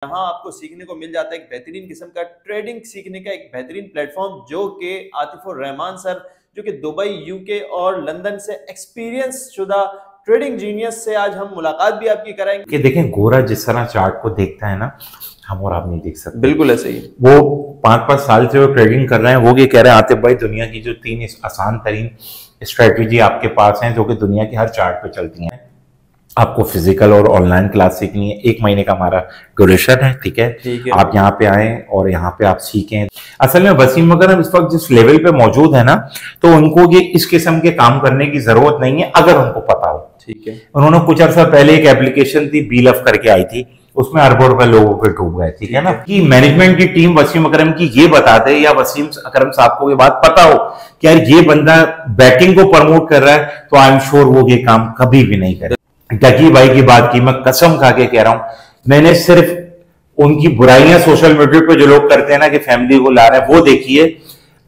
यहाँ आपको सीखने को मिल जाता है एक बेहतरीन किस्म का ट्रेडिंग सीखने का एक बेहतरीन प्लेटफॉर्म जो कि आतिफुर रहमान सर जो कि दुबई यूके और लंदन से एक्सपीरियंस शुदा ट्रेडिंग जीनियस से आज हम मुलाकात भी आपकी कराएंगे कि देखें गोरा जिस तरह चार्ट को देखता है ना, हम और आप नहीं देख सकते। बिल्कुल ऐसे ही वो 5-5 साल से वो ट्रेडिंग कर रहे हैं। वो ये कह रहे हैं आतिफ भाई, दुनिया की जो 3 आसान तरीन स्ट्रेटेजी आपके पास हैं जो कि दुनिया के हर चार्ट पे चलती हैं। आपको फिजिकल और ऑनलाइन क्लास सीखनी है, 1 महीने का हमारा ड्यूरेशन है, ठीक है। आप यहाँ पे आए और यहाँ पे आप सीखें। असल में वसीम वगैरह इस वक्त जिस लेवल पे मौजूद है ना, तो उनको ये इस किस्म के काम करने की जरूरत नहीं है अगर उनको पता हो, ठीक है। उन्होंने कुछ अर्सा पहले एक एप्लीकेशन थी बीलफ करके आई थी, उसमें अरबों रुपए लोगों पे डूब गए, ठीक है ना। कि मैनेजमेंट की टीम वसीम अकरम की ये बता दे या वसीम अकरम साहब को ये बात पता हो कि यार ये बंदा बैटिंग को प्रमोट कर रहा है, तो आई एम श्योर वो ये काम कभी भी नहीं करे। डकी भाई की बात की मैं कसम खा के कह रहा हूं, मैंने सिर्फ उनकी बुराइयां सोशल मीडिया पे जो लोग करते हैं ना कि फैमिली को ला रहे हैं, वो देखिए।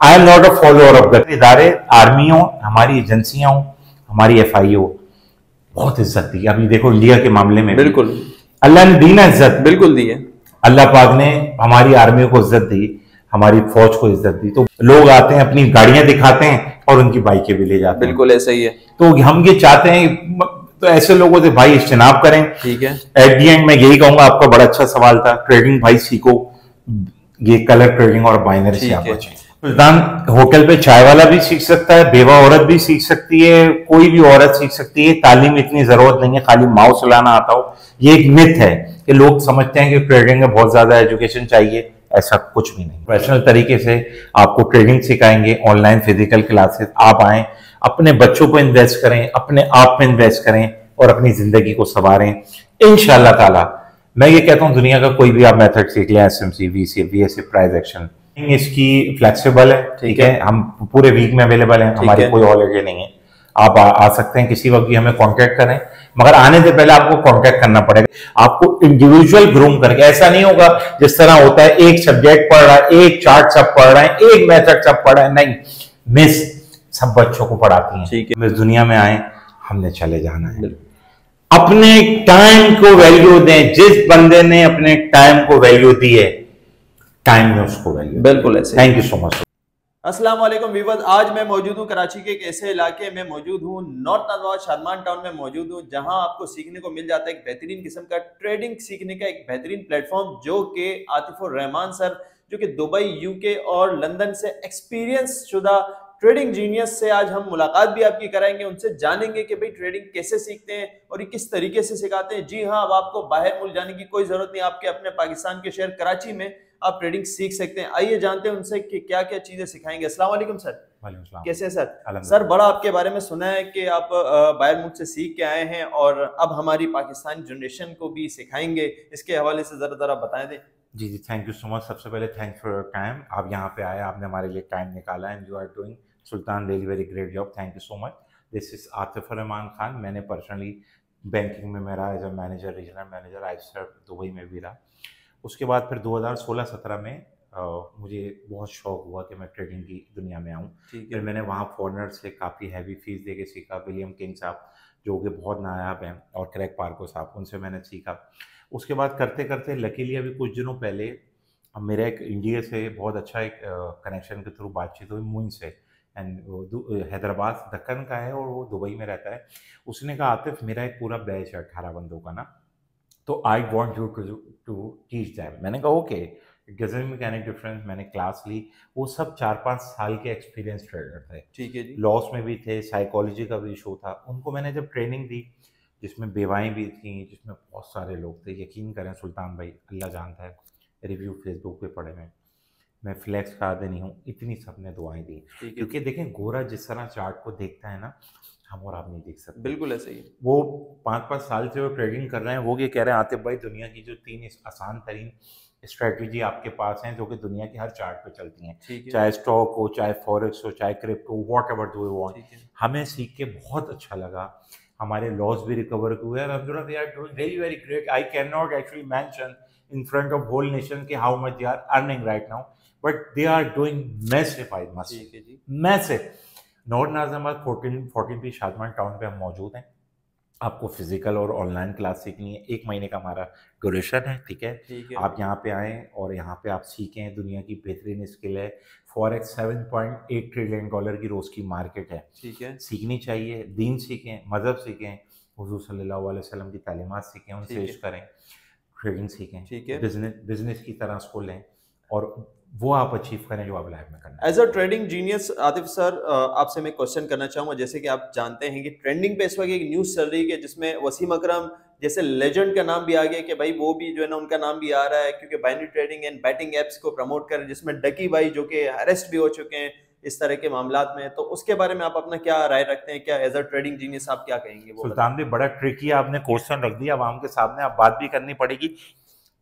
I am not a follower of that. इदारे, आर्मी हो, हमारी एजेंसियां हो, हमारी एफआई हो, बहुत इज्जत दी। अभी देखो इंडिया के मामले में बिल्कुल अल्लाह ने दी ना इज्जत, बिल्कुल दी है। अल्लाह पाक ने हमारी आर्मी को इज्जत दी, हमारी फौज को इज्जत दी। तो लोग आते हैं, अपनी गाड़ियां दिखाते हैं और उनकी बाइकें भी ले जाते हैं। बिल्कुल ऐसा ही है। तो हम ये चाहते हैं, तो ऐसे लोगों से भाई इज्तिनाब करें, ठीक है। एट दी एंड मैं यही कहूंगा, आपका बड़ा अच्छा सवाल था, ट्रेडिंग भाई सीखो, ये कलर ट्रेडिंग और बाइनरी से आप बचें। सुल्तान होटल पे चाय वाला भी सीख सकता है, बेवा औरत भी सीख सकती है, कोई भी औरत सीख सकती है। तालीम इतनी जरूरत नहीं है खाली माउस चलाना आता हो। ये एक मिथ है कि लोग समझते हैं कि ट्रेडिंग में बहुत ज्यादा एजुकेशन चाहिए, ऐसा कुछ भी नहीं। प्रोफेशनल तरीके से आपको ट्रेडिंग सिखाएंगे, ऑनलाइन फिजिकल क्लासेस। आप आए, अपने बच्चों को इन्वेस्ट करें, अपने आप में इन्वेस्ट करें और अपनी जिंदगी को संवारें इंशाअल्लाह ताला। मैं ये कहता हूँ दुनिया का कोई भी आप मेथड सीख लें, SMC, VC, VSA, price action, इसकी फ्लेक्सिबल है, ठीक है। हम पूरे वीक में अवेलेबल हैं, हमारी कोई हॉलीडे नहीं है। आप आ सकते हैं किसी वक्त भी, हमें कांटेक्ट करें, मगर आने से पहले आपको कांटेक्ट करना पड़ेगा। आपको इंडिविजुअल ग्रूम करके, ऐसा नहीं होगा जिस तरह होता है एक सब्जेक्ट पढ़ रहा है, एक चार्ट सब पढ़ रहे हैं, एक मेथड सब पढ़ रहे हैं, नहीं। मिस सब बच्चों को पढ़ाती हैं, ठीक है। इस दुनिया में आए, हमने चले जाना है। अपने टाइम को वैल्यू दें। जिस बंदे ने अपने टाइम को वैल्यू दी है, टाइम में उसको वैल्यू। बिल्कुल ऐसे। Thank you so much. अस्सलाम वालेकुम व्यूअर्स, आज मैं मौजूद हूँ कराची के एक ऐसे इलाके में मौजूद हूँ, नॉर्थ नवाज शादमान टाउन में मौजूद हूँ, जहां आपको सीखने को मिल जाता है एक बेहतरीन किस्म का ट्रेडिंग सीखने का एक बेहतरीन प्लेटफॉर्म जो कि आतिफुर रहमान सर जो कि दुबई यूके और लंदन से एक्सपीरियंस शुदा ट्रेडिंग जीनियस से आज हम मुलाकात भी आपकी कराएंगे। उनसे जानेंगे कि भाई ट्रेडिंग कैसे सीखते हैं और ये किस तरीके से सिखाते हैं। जी हाँ, अब आपको बाहर मुल्क जाने की कोई जरूरत नहीं, आपके अपने पाकिस्तान के शहर कराची में आप ट्रेडिंग सीख सकते हैं। आइए जानते हैं उनसे कि क्या क्या चीजें सिखाएंगे। अस्सलाम वालेकुम सर। कैसे हैं सर? सर बड़ा आपके बारे में सुना है कि आप बाहर मुल्क से सीख के आए हैं और अब हमारी पाकिस्तानी जनरेशन को भी सिखाएंगे, इसके हवाले से जरा बताएं दें। जी जी, थैंक यू सो मच। सबसे पहले थैंक्स फॉर योर टाइम। आप यहाँ पे आए, आपने हमारे लिए टाइम निकाला and you are doing Sultan really very great job. Thank you so much. This is Atif Rahman Khan. मैंने पर्सनली बैंकिंग में मेरा as a manager, regional manager, I serve Dubai में भी रहा। उसके बाद फिर 2016-17 में मुझे बहुत शौक हुआ कि मैं ट्रेडिंग की दुनिया में आऊँ। फिर मैंने वहाँ फॉरनर से काफ़ी हैवी फीस दे के सीखा। विलियम किंग साहब जो कि बहुत नायाब हैं, और क्रैग पार्को साहब, उनसे मैंने सीखा। उसके बाद करते करते लकीली अभी कुछ दिनों पहले मेरा एक इंडिया से बहुत अच्छा एक कनेक्शन के थ्रू बातचीत हुई मुइन से, एंड हैदराबाद दक्कन का है और वो दुबई में रहता है। उसने कहा आतिफ, मेरा एक पूरा बैच है 18 बंदों का ना, तो I want you to teach them. मैंने कहा okay, it doesn't make any difference. मैंने क्लास ली। वो सब 4-5 साल के एक्सपीरियंस ट्रेडर थे, ठीक है जी। लॉस में भी थे, साइकोलॉजी का भी इशू था। उनको मैंने जब ट्रेनिंग दी, जिसमें बेवाएँ भी थी, जिसमें बहुत सारे लोग थे, यकीन करें सुल्तान भाई, अल्लाह जानता है, रिव्यू फेसबुक पे पढ़े हैं, मैं फ्लैक्स का आदमी नहीं हूँ, इतनी सबने दुआएं दी। क्योंकि देखें गोरा जिस तरह चार्ट को देखता है ना, हम और आप नहीं देख सकते। बिल्कुल ऐसे ही। वो 5-5 साल से वो ट्रेडिंग कर रहे हैं। वो ये कह रहे हैं आतिफ भाई, दुनिया की जो 3 आसान तरीन स्ट्रेटजी आपके पास हैं जो कि दुनिया के हर चार्ट पे चलती हैं, चाहे स्टॉक हो, चाहे फॉरेक्स हो, चाहे crypto, what ever do you want. हमें सीख के बहुत अच्छा लगा। हमारे लॉस भी रिकवर हुए और Abdullah they are doing very very great. I can not actually mention in front of whole nation के how much they are earning right now, but they are doing massive, I must say massive. North Nazimabad 14 भी Shadman town पे हम मौजूद हैं। आपको physical और online class सीखनी है, 1 महीने का हमारा ड्यूरेशन है, ठीक है। ठीक है। आप यहाँ पे आएँ और यहाँ पे आप सीखें, दुनिया की बेहतरीन स्किल है। फॉरेक्स $7.8 ट्रिलियन की रोज़ की मार्केट है। ठीक है। सीखनी चाहिए, दीन सीखें, मज़हब सीखें, हुज़ूर सल्लल्लाहु अलैहि वसल्लम की तालीमात सीखें, उनसे ठीक है। इश्क करें, ट्रेडिंग सीखें, ठीक है। बिज़नेस की तरह उसको लें और वो आप अचीव करें जो आप लाइफ में करना एज अ चाहते हैं। ट्रेडिंग जीनियस आतिफ सर, आपसे मैं क्वेश्चन करना चाहूंगा। जैसे कि आप जानते हैं कि ट्रेंडिंग पे इस वक्त एक न्यूज़ चल रही है जिसमें वसीम अकरम जैसे लेजेंड का नाम भी आ गया कि भाई वो भी जो है ना उनका नाम भी आ रहा है, क्योंकि binary trading and betting apps को प्रमोट कर, जिसमें डकी भाई जो कि अरेस्ट भी हो चुके हैं इस तरह के मामलात में। तो उसके बारे में आप अपना क्या राय रखते हैं? क्या एज अ ट्रेडिंग जीनियस आप क्या कहेंगे, वो बताएं। सुल्तान भी बड़ा ट्रिकी आपने क्वेश्चन रख दिया आवाम के सामने, अब बात भी करनी पड़ेगी।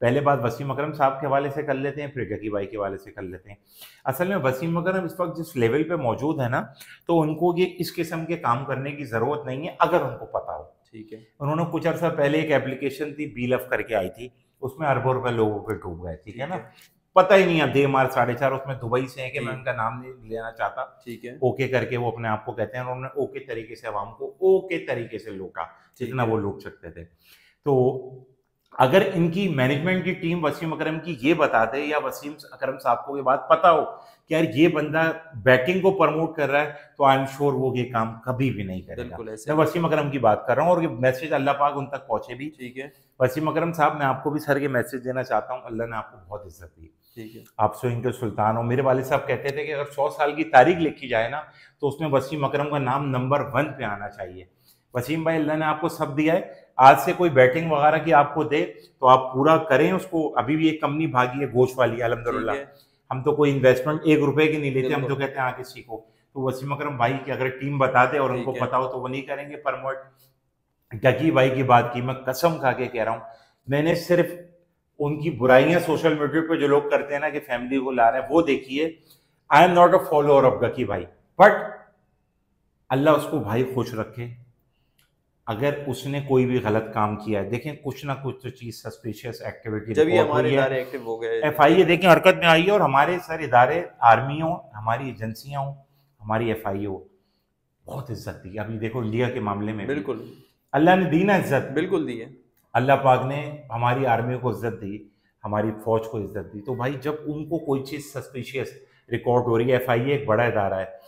पहले बात वसीम अकरम साहब के हवाले से कर लेते हैं, फिर जकी भाई के हवाले से कर लेते हैं। असल में वसीम अकरम इस वक्त जिस लेवल पे मौजूद है ना, तो उनको ये इस किस्म के काम करने की ज़रूरत नहीं है अगर उनको पता हो। ठीक है। उन्होंने कुछ अर्सा पहले एक एप्लीकेशन थी बीलफ करके आई थी, उसमें अरबों रुपए लोगों के डूब गए, ठीक है ना। पता ही नहीं है, दे मार 4.5 उसमें दुबई से है कि मैं उनका नाम नहीं लेना चाहता। ठीक है। ओके करके वो अपने आप को कहते हैं, उन्होंने ओके तरीके से अवाम को ओके तरीके से लूटा जितना वो लूट सकते थे। तो अगर इनकी मैनेजमेंट की टीम वसीम अकरम की ये बता दे, या वसीम अकरम साहब को ये बात पता हो कि यार ये बंदा बैटिंग को प्रमोट कर रहा है, तो आई एम श्योर वो ये काम कभी भी नहीं करेगा। मैं वसीम अकरम की बात कर रहा हूँ और ये मैसेज अल्लाह पाक उन तक पहुंचे भी। ठीक है। वसीम अकरम साहब, मैं आपको भी सर ये मैसेज देना चाहता हूँ, अल्लाह ने आपको बहुत इज्जत दी। ठीक है। आप स्वयं के सुल्तान हो। मेरे वालिद साहब कहते थे कि अगर 100 साल की तारीख लिखी जाए ना, तो उसमें वसीम अकरम का नाम नंबर 1 पे आना चाहिए। वसीम भाई, अल्लाह ने आपको सब दिया है, आज से कोई बैटिंग वगैरह की आपको दे तो आप पूरा करें उसको। अभी भी एक कंपनी भागी है गोश्त वाली, अल्हम्दुलिल्लाह। हम तो कोई इन्वेस्टमेंट 1 रुपए की नहीं लेते, हम तो कहते हैं आके सीखो। तो वसीम अकरम भाई की अगर टीम बता दे और उनको पता हो तो वो नहीं करेंगे प्रमोट। जकी भाई की बात की मैं कसम खा के कह रहा हूँ, मैंने सिर्फ उनकी बुराइयां सोशल मीडिया पे जो लोग करते हैं ना कि फैमिली को ला रहे हैं, वो देखिए। I am not a follower of गकी भाई, बट अल्लाह उसको भाई खुश रखे। अगर उसने कोई भी गलत काम किया है, देखें कुछ ना कुछ तो चीज सस्पिशियस एक्टिविटी जब ये रिपोर्ट हमारे हुई इदारे है, एक्टिव हो गए, एफआईए देखें हरकत में आई है। और हमारे सर इदारे, आर्मी हो, हमारी एजेंसियां हो, हमारी एफआईए हो, बहुत इज्जत दी। अभी देखो इंडिया के मामले में बिल्कुल अल्लाह ने दी ना इज्जत, बिल्कुल दी है। अल्लाह पाक ने हमारी आर्मी को इज्जत दी, हमारी फौज को इज्जत दी। तो भाई जब उनको कोई चीज़ सस्पिशियस रिकॉर्ड हो रही है, एफआईए एक बड़ा इदारा है,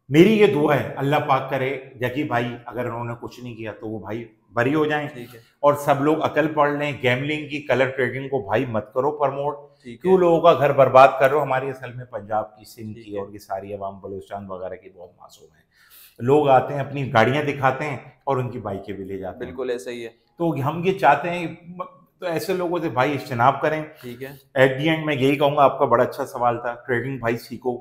मेरी ये दुआ है अल्लाह पाक करे जकी भाई अगर उन्होंने कुछ नहीं किया तो वो भाई बरी हो जाएं। और सब लोग अकल पढ़ लें, गैमलिंग की, कलर ट्रेडिंग को भाई मत करो प्रमोट। क्यों लोगों का घर बर्बाद कर रहे हो? हमारी असल में पंजाब की, सिंध की और ये सारी अवाम बलूचिस्तान वगैरह की बहुत मासूम है। लोग आते हैं, अपनी गाड़ियां दिखाते हैं और उनकी बाइकें भी ले जाते हैं। बिल्कुल ऐसा ही है। तो हम ये चाहते हैं, तो ऐसे लोगों से भाई इज्तनाब करें। ठीक है। एट दी एंड मैं यही कहूँगा, आपका बड़ा अच्छा सवाल था, ट्रेडिंग भाई सीखो,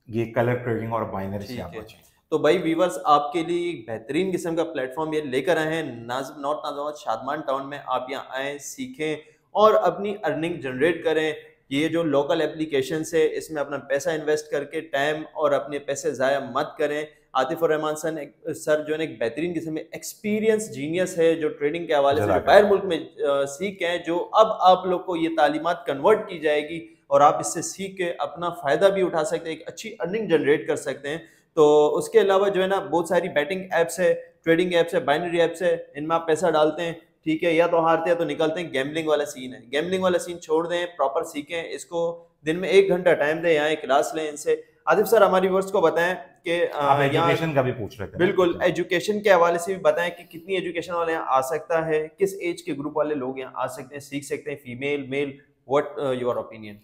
ये कलर ट्रेडिंग और बाइनरी से आप बचें। तो भाई व्यूवर्स, आपके लिए एक बेहतरीन किस्म का प्लेटफॉर्म ये लेकर आए हैं नॉर्थ नाज़िमाबाद शादमान टाउन में। आप यहाँ आएँ, सीखें और अपनी अर्निंग जनरेट करें। ये जो लोकल एप्लीकेशन है इसमें अपना पैसा इन्वेस्ट करके टाइम और अपने पैसे ज़ाया मत करें। आतिफ और रहमान सर जो है एक बेहतरीन किस्म में एक्सपीरियंस जीनियस है, जो ट्रेडिंग के हवाले से जो बाहर मुल्क में सीख हैं, जो अब आप लोग को ये तालीमात कन्वर्ट की जाएगी और आप इससे सीख के अपना फ़ायदा भी उठा सकते हैं, एक अच्छी अर्निंग जनरेट कर सकते हैं। तो उसके अलावा जो है ना बहुत सारी बैटिंग ऐप्स है, ट्रेडिंग ऐप्स है, बाइनरी ऐप्स है, इनमें आप पैसा डालते हैं, ठीक है, या तो हारते हैं तो निकलते हैं। गैम्बलिंग वाला सीन है, गैम्बलिंग वाला सीन छोड़ दें, प्रॉपर सीखें इसको। दिन में 1 घंटा टाइम दें, यहाँ एक क्लास लें इनसे। आदिफ सर हमारी व्यूअर्स को बताएं कि एजुकेशन का भी पूछ रहे थे। बिल्कुल, एजुकेशन के हवाले से भी बताएं कि कितनी एजुकेशन वाले यहाँ आ सकता है, किस एज के ग्रुप वाले लोग यहाँ आ सकते हैं, सीख सकते हैं, female male, what your opinion?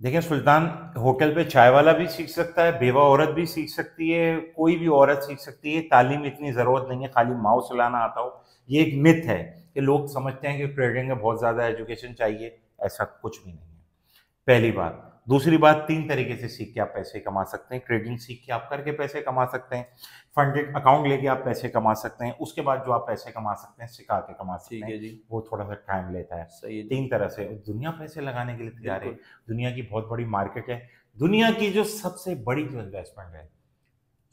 देखिए सुल्तान, होटल पे चाय वाला भी सीख सकता है, बेवा औरत भी सीख सकती है, कोई भी औरत सीख सकती है। तालीम इतनी ज़रूरत नहीं है खाली माउस चलाना आता हो। ये एक मिथ है कि लोग समझते हैं कि ट्रेडिंग में बहुत ज़्यादा एजुकेशन चाहिए, ऐसा कुछ भी नहीं है, पहली बात। दूसरी बात, 3 तरीके से सीख के आप पैसे कमा सकते हैं। ट्रेडिंग सीख के आप करके पैसे कमा सकते हैं, फंडेड अकाउंट लेके आप पैसे कमा सकते हैं, उसके बाद जो आप पैसे कमा सकते हैं सिखा के कमा सकते हैं, वो थोड़ा सा टाइम लेता है। सही है। 3 तरह से दुनिया पैसे लगाने के लिए तैयार है, दुनिया की बहुत बड़ी मार्केट है। दुनिया की जो सबसे बड़ी जो इन्वेस्टमेंट है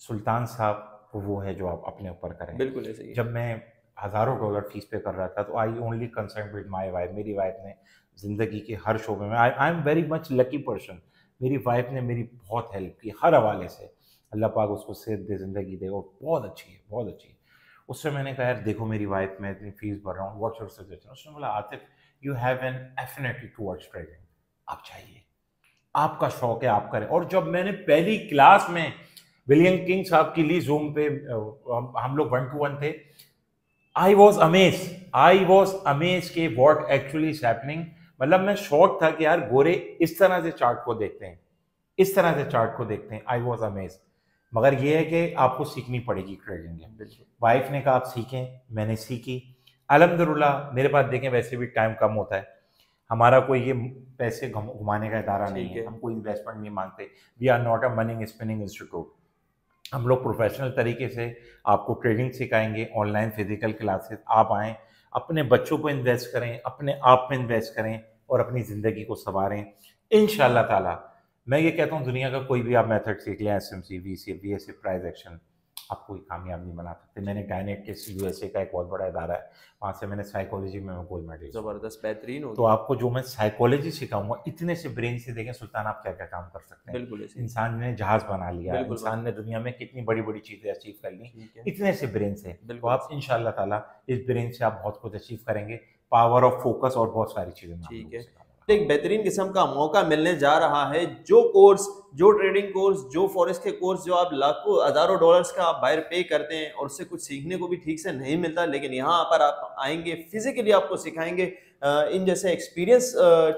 सुल्तान साहब, वो है जो आप अपने ऊपर करें। बिल्कुल ऐसे ही। जब मैं हज़ारों डॉलर फीस पे कर रहा था तो I only concern with my wife. मेरी वाइफ ने ज़िंदगी के हर शोबे में, I am very much lucky person, मेरी वाइफ ने मेरी बहुत हेल्प की हर हवाले से। अल्लाह पाक उसको सेहत दे, ज़िंदगी दे, और बहुत अच्छी है, बहुत अच्छी है। उससे मैंने कहा यार देखो मेरी वाइफ, मैं इतनी फीस भर रहा हूँ, व्हाट्स योर सजेशन। उसने बोला Atif you have an affinity towards trading, आप चाहिए, आपका शौक है, आप करें। और जब मैंने पहली क्लास में विलियम किंग साहब की ली जूम पे, हम लोग 1-to-1 थे, आई वॉज अमेज के वॉट एक्चुअली इज हैपनिंग। मतलब मैं शॉक था कि यार गोरे इस तरह से चार्ट को देखते हैं, इस तरह से चार्ट को देखते हैं। I was amaze. मगर ये है कि आपको सीखनी पड़ेगी ट्रेडिंग। वाइफ ने कहा आप सीखें, मैंने सीखी अल्हम्दुलिल्लाह। मेरे पास देखें वैसे भी टाइम कम होता है, हमारा कोई ये पैसे घुमाने का इदारा नहीं है, हम कोई इन्वेस्टमेंट नहीं मांगते। We are not a money spinning institute. हम लोग प्रोफेशनल तरीके से आपको ट्रेडिंग सिखाएंगे, ऑनलाइन फिजिकल क्लासेस, आप आएँ, अपने बच्चों को इन्वेस्ट करें, अपने आप में इन्वेस्ट करें और अपनी ज़िंदगी को संवारें इंशाल्लाह ताला। मैं ये कहता हूँ दुनिया का कोई भी आप मेथड सीख लें, SMC, VC, VSA, price action, आप कोई कामयाब नहीं बना सकते। मैंने गायनेटिक्स यूएसए का एक बहुत बड़ा इदारा है, वहाँ से मैंने साइकोलॉजी में गोल्ड मेडल। जबरदस्त, बेहतरीन हो। तो आपको जो मैं साइकोलॉजी सिखाऊंगा, इतने से ब्रेन से देखें सुल्तान आप क्या क्या काम कर सकते हैं। बिल्कुल, इंसान ने जहाज बना लिया, इंसान ने दुनिया में कितनी बड़ी बड़ी चीजें अचीव कर ली इतने से ब्रेन से। तो आप इंशाल्लाह ताला इस ब्रेन से आप बहुत कुछ अचीव करेंगे, पावर ऑफ फोकस और बहुत सारी चीजें। ठीक है, एक बेहतरीन किस्म का मौका मिलने जा रहा है। जो कोर्स, जो ट्रेडिंग कोर्स, जो फॉरेक्स के कोर्स, जो आप लाखों हजारों डॉलर्स का आप बाहर पे करते हैं और उससे कुछ सीखने को भी ठीक से नहीं मिलता, लेकिन यहाँ पर आप आएंगे, फिजिकली आपको सिखाएंगे। इन जैसे एक्सपीरियंस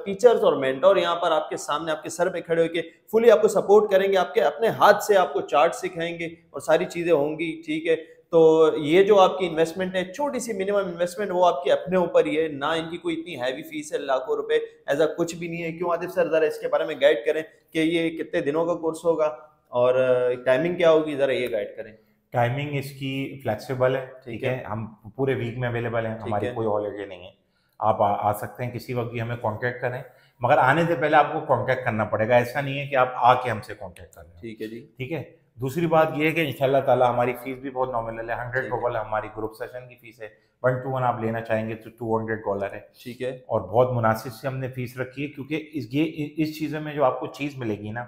टीचर्स और मेंटोर यहाँ पर आपके सामने, आपके सर पे खड़े होकर फुली आपको सपोर्ट करेंगे, आपके अपने हाथ से आपको चार्ट सिखाएंगे और सारी चीजें होंगी। ठीक है, तो ये जो आपकी इन्वेस्टमेंट है, छोटी सी मिनिमम इन्वेस्टमेंट, वो आपके अपने ऊपर ही है ना। इनकी कोई इतनी हैवी फीस है, लाखों रुपए ऐसा कुछ भी नहीं है। क्यों आतिफ सर, जरा इसके बारे में गाइड करें कि ये कितने दिनों का कोर्स होगा और टाइमिंग क्या होगी, जरा ये गाइड करें। टाइमिंग इसकी फ्लेक्सिबल है, ठीक है, हम पूरे वीक में अवेलेबल हैं, हमारी कोई हॉलीडे नहीं है। आप आ सकते हैं किसी वक्त भी, हमें कांटेक्ट करें, मगर आने से पहले आपको कांटेक्ट करना पड़ेगा। ऐसा नहीं है कि आप आके हमसे कांटेक्ट करें। ठीक है जी, ठीक है। दूसरी बात यह है कि इंशाल्लाह ताला हमारी फीस भी बहुत नॉमिनल है, $100 हमारी ग्रुप सेशन की फीस है। 1-to-1 आप लेना चाहेंगे तो $200 है। ठीक है, और बहुत मुनासिब से हमने फीस रखी है, क्योंकि इस चीज़ों में जो आपको चीज़ मिलेगी ना,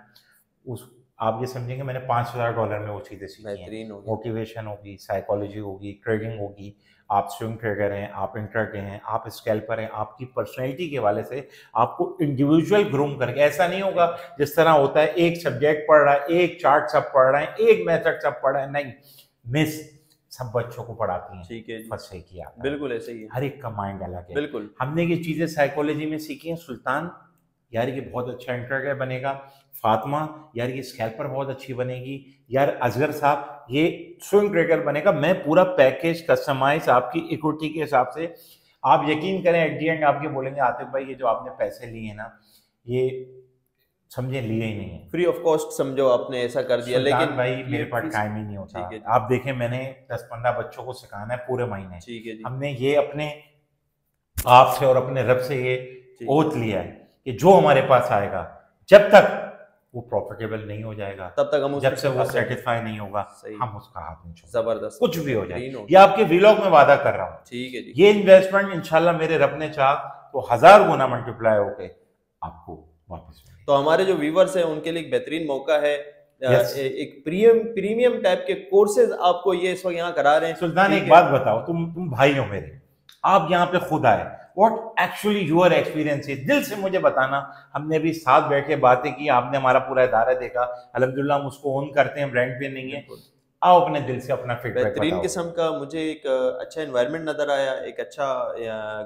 उस आप ये समझेंगे मैंने $5000 में वो चीज़ें सीखी हैं। मोटिवेशन होगी, साइकोलॉजी होगी, ट्रेडिंग होगी, आप स्विंग ट्रेडर हैं, आप इंट्राडे हैं, आप स्कैल्पर हैं, आपकी पर्सनैलिटी के हवाले से आपको इंडिविजुअल ग्रूम करके। ऐसा नहीं होगा जिस तरह होता है एक सब्जेक्ट पढ़ रहा है, एक चार्ट सब पढ़ रहे हैं, एक मेथड सब पढ़ रहे हैं, नहीं, मिस सब बच्चों को पढ़ाती हैं। ठीक है, फर्स्ट सही किया, बिल्कुल ऐसे ही है, हर एक का माइंड अलग है। बिल्कुल, हमने ये चीज़ें साइकोलॉजी में सीखी हैं। सुल्तान यार ये बहुत अच्छा इंट्राडे बनेगा, फातिमा यार ये स्कैल्पर बहुत अच्छी बनेगी, यार असगर साहब ये स्विंग ट्रेडर बनेगा। मैं पूरा पैकेज कस्टमाइज आपकी इक्विटी के हिसाब से, आप यकीन करें एट दी एंड आपके बोलेंगे आतिफ भाई ये जो आपने पैसे लिए हैं ना, ये समझे लिए ही नहीं है, फ्री ऑफ कॉस्ट समझो आपने ऐसा कर दिया। लेकिन भाई मेरे पास टाइम ही नहीं होता। आप देखें मैंने 10-15 बच्चों को सिखाना है पूरे महीने। ठीक है जी, हमने ये अपने आप से और अपने रब से ये ओथ लिया है कि जो हमारे पास आएगा, जब तक वो प्रॉफिटेबल नहीं हो जाएगा, तब तक हम, जब से वो सेटिस्फाई नहीं होगा, हम उसका हाथ नहीं छोड़ेंगे। जबरदस्त, कुछ भी हो जाए, ये आपके व्लॉग में वादा कर रहा हूँ। ठीक है जी, ये इन्वेस्टमेंट इंशाल्लाह मेरे रब ने चाहा तो 1000 गुना मल्टीप्लाई होके आपको वापस मिलेगा। तो हमारे जो व्यूवर्स हैं उनके लिए एक बेहतरीन मौका है। एक प्रीमियम टाइप के कोर्सेज आपको ये इस वक्त यहाँ करा रहे हैं। सुल्तान एक बात बताओ, तुम भाई हो मेरे, आप यहाँ पे खुद आए, व्हाट एक्चुअली यूर एक्सपीरियंस है, दिल से मुझे बताना। हमने भी साथ बैठ के बातें की, आपने हमारा पूरा इदारा देखा, अल्हम्दुलिल्लाह हम उसको ओन करते हैं, ब्रांड पे नहीं है। आओ अपने दिल से अपना फीडबैक बताओ। बेहतरीन किस्म का मुझे एक अच्छा एनवायरनमेंट नजर आया, एक अच्छा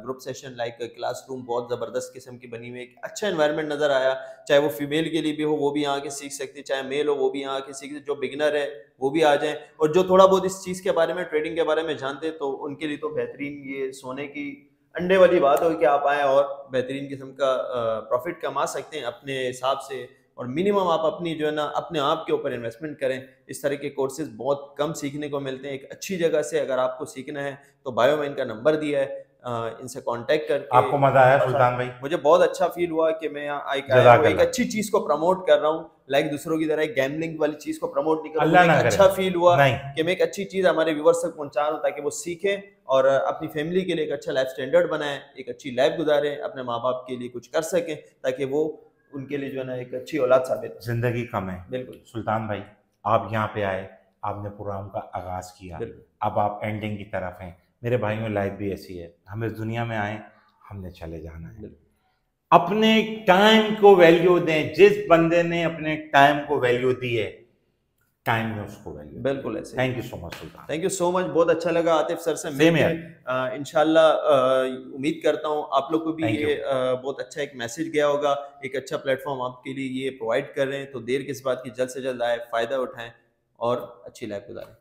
ग्रुप सेशन लाइक क्लासरूम बहुत ज़बरदस्त किस्म की बनी हुई, एक अच्छा एनवायरनमेंट नजर आया। चाहे वो फीमेल के लिए भी हो, वो भी यहाँ के सीख सकती है, चाहे मेल हो वो भी यहाँ के सीख सकते, जो बिगिनर है वो भी आ जाए, और जो थोड़ा बहुत इस चीज़ के बारे में, ट्रेडिंग के बारे में जानते हैं, तो उनके लिए तो बेहतरीन ये सोने की अंडे वाली बात हो कि आप आए और बेहतरीन किस्म का प्रॉफिट कमा सकते हैं अपने हिसाब से, और मिनिमम आप अपनी जो है ना अपने आप के ऊपर इन्वेस्टमेंट करें। इस तरह के कोर्सेज बहुत कम सीखने को मिलते हैं। एक अच्छी जगह से अगर आपको सीखना है तो बायो में इनका नंबर दिया है, इनसे कांटेक्ट करके। आपको मजा आया सुल्तान भाई? मुझे बहुत अच्छा फील हुआ कि मैं यहाँ एक अच्छी चीज को प्रमोट कर रहा हूँ, लाइक दूसरों की तरह एक गैम्बलिंग वाली चीज को प्रमोट नहीं कर रहा हूँ। अच्छा फील हुआ कि मैं एक अच्छी चीज हमारे व्यूअर्स तक पहुंचा रहा हूँ, ताकि वो सीखें और अपनी फैमिली के लिए एक अच्छा लाइफ स्टैंडर्ड बनाएं, एक अच्छी लाइफ गुजारें, अपने माँ बाप के लिए कुछ कर सकें, ताकि वो उनके लिए जो है ना एक अच्छी औलाद साबित हो। जिंदगी कम है। बिल्कुल सुल्तान भाई, आप यहाँ पे आए, आपने प्रोग्राम का आगाज़ किया, बिल्कुल अब आप एंडिंग की तरफ हैं। मेरे भाइयों, लाइफ भी ऐसी है, हम इस दुनिया में आए, हमने चले जाना है। बिल्कुल अपने टाइम को वैल्यू दें। जिस बंदे ने अपने टाइम को वैल्यू दी है, टाइम ने उसको वैल्यू दी। बिल्कुल ऐसे। Thank you so much Sultan. Thank you so much, बहुत अच्छा लगा आतिफ सर से सेम मिलकर। इंशाल्लाह उम्मीद करता हूँ आप लोग को भी Thank ये बहुत अच्छा एक मैसेज गया होगा, एक अच्छा प्लेटफॉर्म आपके लिए ये प्रोवाइड कर रहे हैं, तो देर किस बात की, जल्द से जल्द आए, फ़ायदा उठाएं और अच्छी लाइफ गुजारें।